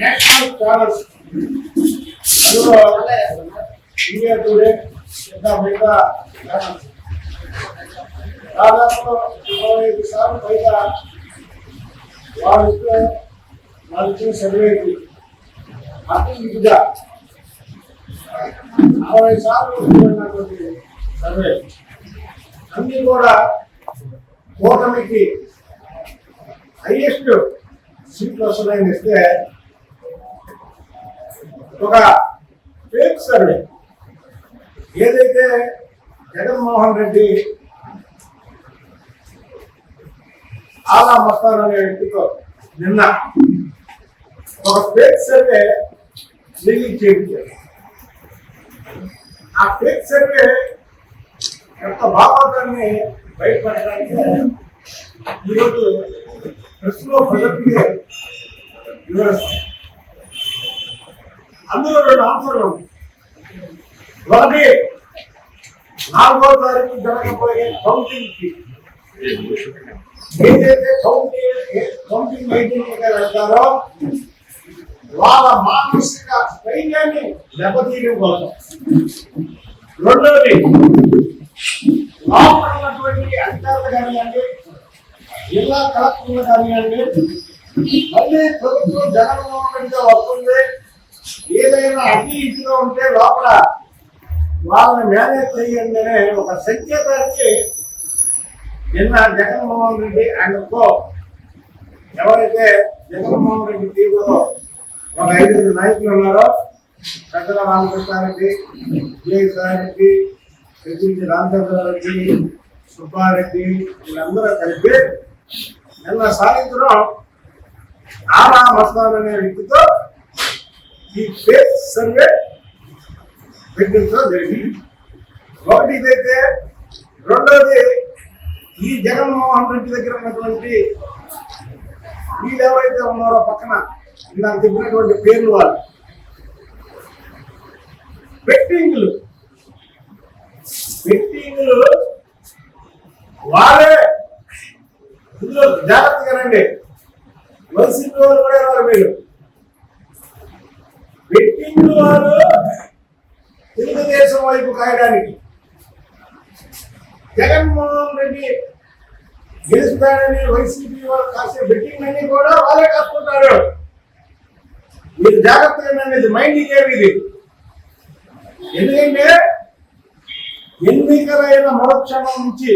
National channels అందులో India today ఇంకా మిగతా ఛానల్స్ దాదాపు 25 సార్లు పైగా వాళ్ళు ఇచ్చిన సర్వేకి అతి ఇదిగా 60 సార్లు ఉన్నటువంటి సర్వే అన్ని కూడా కూటమికి హైయెస్ట్ సీట్లు వస్తున్నాయని ఇస్తే ఒక ఫేక్ సర్వే ఏదైతే జగన్మోహన్ రెడ్డి ఆలా మస్తాన్ అనే వ్యక్తితో నిన్న ఒక ఫేక్ సర్వే రిలీజ్ చేయించారు. ఆ ఫేక్ సర్వే యొక్క భావాన్ని బయటపడడానికి ఈరోజు ప్రెస్లో ప్రజలకి వివరిస్తాం. అందులో 2 ఆన్సర్లు ఉన్నాయి. ఒకటి 4వ తారీఖు జరగబోయే కౌంటింగ్కి ఏదైతే కౌంటింగ్ ఏజెంట్గా వెళ్తారో వాళ్ళ మానసిక స్థైర్యాన్ని దెబ్బతీయడం కోసం. రెండోది లోపల ఉన్నటువంటి అధికారులు కానివ్వండి, జిల్లా కలెక్టర్లు కానివ్వండి, మళ్ళీ ప్రభుత్వం జగన్మోహన్ రెడ్డిగా వస్తుంది, ఏదైనా అతి ఇదిగా ఉంటే లోపల వాళ్ళని మేనేజ్ చేయండి అనే ఒక సంకేతానికి నిన్న జగన్మోహన్ రెడ్డి ఆయనతో ఎవరైతే జగన్మోహన్ రెడ్డి టీంలో ఒక 5 నాయకులు ఉన్నారో పెద్దల రామకృష్ణారెడ్డి, విజయసాయిరెడ్డి, రెడ్డి రామచంద్రారెడ్డి, సుబ్బారెడ్డి వీళ్ళందరూ కలిపి నిన్న సాయంత్రం ఆలా మస్తాన్ అనే వ్యక్తితో ఈ ఫేక్ సర్వే పెట్టించడం జరిగింది. ఒకటి ఇదైతే. రెండోది ఈ జగన్మోహన్ రెడ్డి దగ్గర ఉన్నటువంటి వీళ్ళు ఎవరైతే ఉన్నారో పక్కన నాకు చెప్పినటువంటి పేర్లు వాళ్ళు బెట్టింగ్లు వాళ్ళే. ఇందులో జాగ్రత్తగా రండి, వైసీపీ వాళ్ళు కూడా వారు మీరు బెట్టింగ్లు వాళ్ళు తెలుగుదేశం వైపు కాయడానికి జగన్మోహన్ రెడ్డి గెలుస్తాడని వైసీపీ వాళ్ళు కాసే బెట్టింగ్ అన్ని కూడా వాళ్ళే కాసుకుంటారు. మీరు జాగ్రత్తగా ఇది మైండ్ గేమ్ ఇది. ఎందుకంటే ఎన్నికలైన మరుక్షణం నుంచి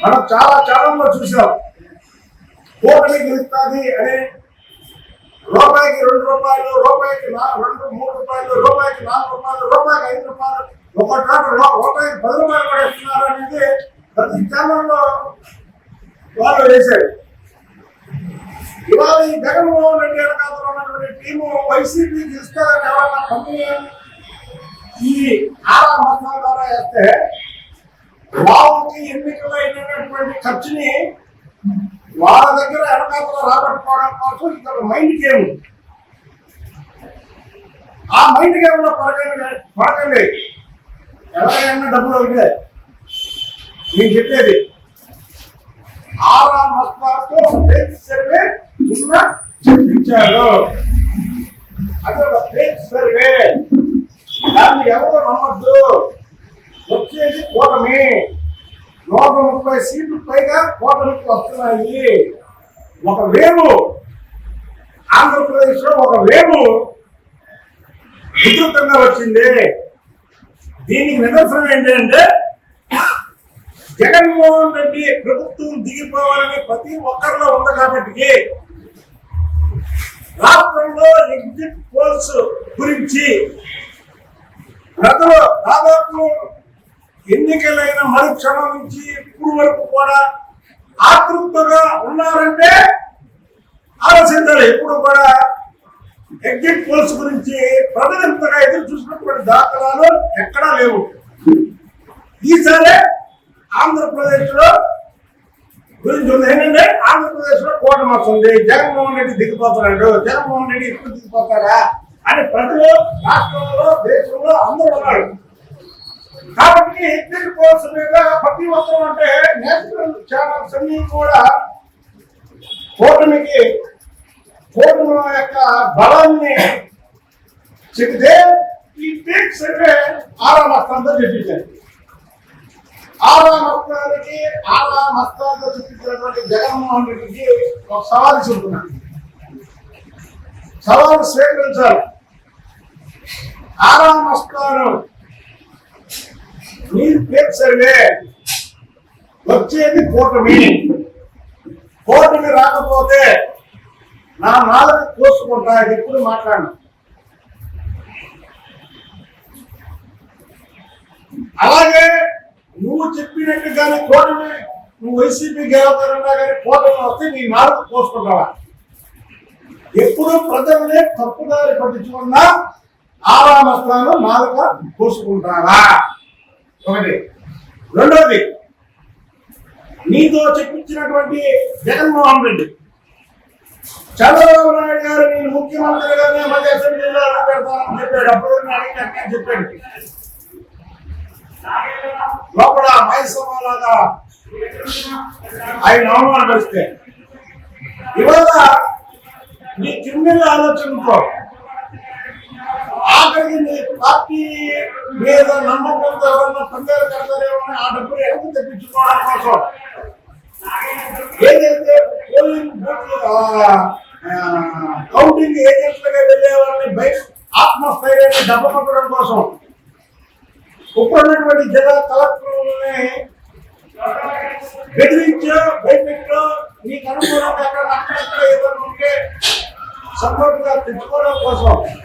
మనం చాలా ఛానల్లో చూసాం, కూటమి గెలుస్తుంది అని రూపాయికి 2 రూపాయలు, రూపాయికి 3 రూపాయలు, రూపాయికి 4 రూపాయలు, రూపాయికి 5 రూపాయలు, ఒక రూపాయికి 10 రూపాయలు కూడా ఇస్తున్నారు అనేది ప్రతి ఛానల్లో వాళ్ళు వేశారు. ఇవాళ ఈ జగన్మోహన్ రెడ్డి వెనకాల ఉన్నటువంటి టీము వైసీపీ గెలుస్తారని ఎవరైనా పంపిణీ ఈ ఆలా మస్తాన్ ద్వారా వేస్తే వాళ్ళకి ఎన్నికల్లో అయినటువంటి ఖర్చుని వాళ్ళ దగ్గర వెనకాతలో రాబట్టుకోవడం కోసం ఇక్కడ మైండ్ గేమ్. ఆ మైండ్ గేమ్ లో పడకండి. ఎవరైనా డబ్బులు అవుతే నేను చెప్పేది ఆలా మస్తాన్ ఫేక్ సర్వే చెప్పించారు. అదొక ఫేక్ సర్వే, దాన్ని ఎవరు నమ్మద్దు. వచ్చేది కూటమి, 130 సీట్లు పైగా కూటమికి వస్తున్నాయి. ఒక వేవు ఆంధ్రప్రదేశ్ లో ఒక వేవు విస్తృతంగా వచ్చింది. దీనికి నిదర్శనం ఏంటంటే జగన్మోహన్ రెడ్డి ప్రభుత్వం దిగిపోవాలని ప్రతి ఒక్కరిలో ఉంది. కాబట్టి రాష్ట్రంలో ఎగ్జిట్ పోల్స్ గురించి ప్రజలు దాదాపు ఎన్నికలైన మరుక్షణం నుంచి ఇప్పుడు వరకు కూడా ఆతృప్తంగా ఉన్నారంటే ఆలోచించాలి. ఎప్పుడు కూడా ఎగ్జిట్ పోల్స్ గురించి ప్రజలు ఎంతగా ఎదురు చూసినటువంటి దాఖలాలు ఎక్కడా లేవు. ఈసారి ఆంధ్రప్రదేశ్ లో గురించి ఉంది ఏంటంటే ఆంధ్రప్రదేశ్ లో కూటమి వస్తుంది, జగన్మోహన్ రెడ్డి దిగిపోతున్నాడు, జగన్మోహన్ రెడ్డి ఇప్పుడు దిగిపోతాడా అని ప్రజలు రాష్ట్రంలో దేశంలో అందరూ ఉన్నారు. కాబట్టి ఎగ్జిట్ పోల్స్ మీద ప్రతి ఒక్కరు అంటే నేషనల్ ఛానల్స్ అన్ని కూడా కూటమికి కూటమి యొక్క బలాన్ని చెబితే ఈ టేక్స్ అంటే ఆరామ స్థానంతో చెప్పించారు. ఆరామ స్థానంతో చూపించినటువంటి జగన్మోహన్ రెడ్డికి ఒక సవాలు చెబుతున్నాను. సవాలు స్వీకరించాలి. ఆరామ స్థానం మీరు టేక్ సర్వే వచ్చేది కూటమి రాకపోతే నా నాలుగు కోసుకుంటా. ఇది ఎప్పుడు మాట్లాడను. అలాగే నువ్వు చెప్పినట్టుగానే కూటమి నువ్వు వైసీపీ గెలుతారన్నా కానీ కూటమి వస్తే నీ నాలుగు కోసుకుంటావా? ఎప్పుడు ప్రజలనే తప్పుదారి పట్టించుకున్నా ఆరామ స్థానం నాలుక కోసుకుంటారా? ఒకటి. రెండోది, నీతో చెప్పించినటువంటి జగన్మోహన్ రెడ్డి చంద్రబాబు నాయుడు గారు నేను ముఖ్యమంత్రిగానే మధ్య అసెంబ్లీలో పెడతానని చెప్పాడు. అప్పుడు అడిగినట్టు చెప్పాడు. లోపల మైసమాలాగా ఆయన అవమానపరిస్తే ఇవాళ నీ క్రిమినల్ ఆలోచనతో ఆఖరికి నీ పార్టీ మీద నమ్మకంతో ఎవరన్నా పండుగ కడతారేమో ఆ డబ్బులు ఎక్కడ తెప్పించుకోవడం కోసం ఏదైతే పోలింగ్ కౌంటింగ్ ఏజెంట్లుగా వెళ్లే వాళ్ళని బయట ఆత్మస్థైర్యాన్ని దెబ్బ కొట్టడం కోసం ఇప్పుడున్నటువంటి జిల్లా కలెక్టర్లని బెదిరించో భయపెట్టో నీకు అనుకూలంగా అక్కడక్కడ ఏదైనా ఉంటే సపోర్ట్ గా తెచ్చుకోవడం కోసం